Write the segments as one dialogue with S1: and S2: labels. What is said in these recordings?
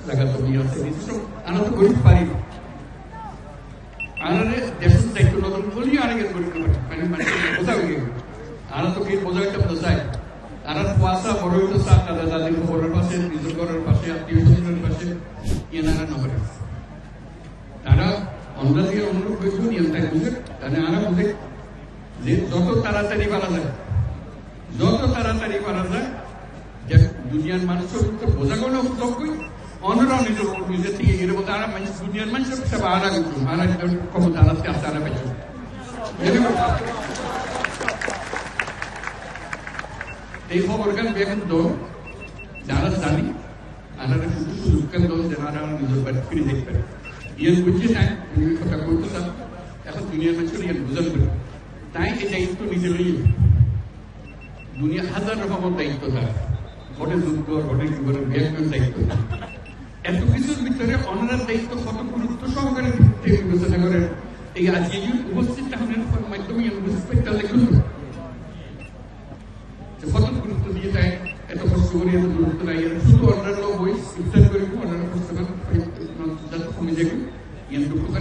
S1: জায়গা জমি আছে আমরা তো গরিব পারি আনারে দেশের দায়িত্ব নতুন বলি আরেক গরিব মানে বোঝা হয়ে গেল আনা তো কি বোঝা একটা বোঝায় আনার কুয়াশা বড় হইতো সার দাদা দাদির ঘরের পাশে নিজের ঘরের পাশে আত্মীয় স্বজনের পাশে এনারা নগরে তারা আমরা দিয়ে অনুরোধ করেছিল নিয়ন্ত্রণ বুঝে তাহলে আরা বুঝে যে যত তাড়াতাড়ি পারা যায় যে দুনিয়ার মানুষের বোঝা কোনো লক্ষ্যই অন্যরাও নিজের থেকে গেলে বলতে আরা মানুষ দুনিয়ার মানুষের সব আরা কিন্তু আরা ক্ষমতা আনাতে আসতে আরা পাইছে এই খবর গান বেগুন দো যারা জানি আনারা শুধু সুযোগ কেন দো যারা নিজের বাড়ি ফিরে দেখতে পারে ইয়ান বুঝছে নাই কথা বলতে চান এখন দুনিয়ার মানুষের ইয়ান বোঝান করে তাই এই দায়িত্ব নিজে লইয়ে দুনিয়া হাজার রকমের দায়িত্ব থাকে ঘটে যুদ্ধ ঘটে জীবনের ব্যাপক দায়িত্ব এত কিছুর ভিতরে অনার দায়িত্ব কত গুরুত্ব সহকারে বিবেচনা করেন এই আজকে উপস্থিত তাহলে মাধ্যমে কত গুরুত্ব দিয়ে যায় এত কষ্ট করে এত গুরুত্ব নাই শুধু অন্যান্য বই ইফতার করে অন্যান্য পুস্তক কমে যাবে ইয়ান দুঃখটা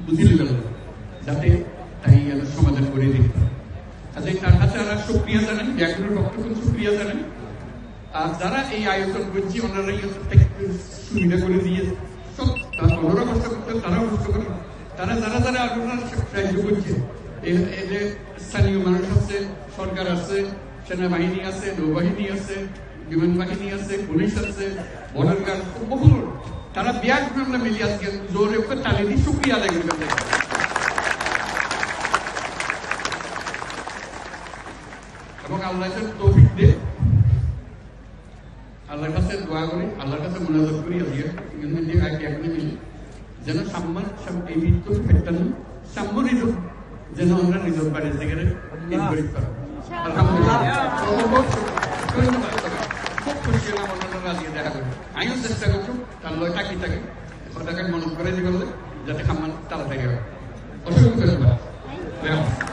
S1: বুঝিয়ে গেল যাতে তাই সমাধান করে দিতে আচ্ছা তার হাতে আমরা সুক্রিয়া জানাই ব্যাকরণের বক্তব্য সুক্রিয়া জানাই আর যারা এই আয়োজন করছে ওনারা সুবিধা করে দিয়ে সব ওনারা কষ্ট করতে তারাও কষ্ট করে তারা যারা যারা আপনার সাহায্য করছে এদের স্থানীয় মানুষ আছে সরকার আছে সেনাবাহিনী আছে নৌবাহিনী আছে বিমান বাহিনী আছে পুলিশ আছে বর্ডার গার্ড বহু তারা ব্যাকরণ মিলিয়ে আজকে জোরে তালে দিয়ে সুক্রিয়া আদায় করে এবং আল্লাহ তৌফিক দে আল্লাহর কাছে দোয়া করি আল্লাহর কাছে মুনাজাত করি আজকে যেন সম্মান এই মৃত্যু ফেটানো সম্মানিত যেন আমরা নিজের বাড়ির থেকে খুব খুশি হলাম অন্যান্যরা আজকে দেখা করি আমিও চেষ্টা করছি আল্লাহ টাকি থাকে কথাকে মনে করে দিবে যাতে সম্মান তাড়াতাড়ি হয় অসংখ্য ধন্যবাদ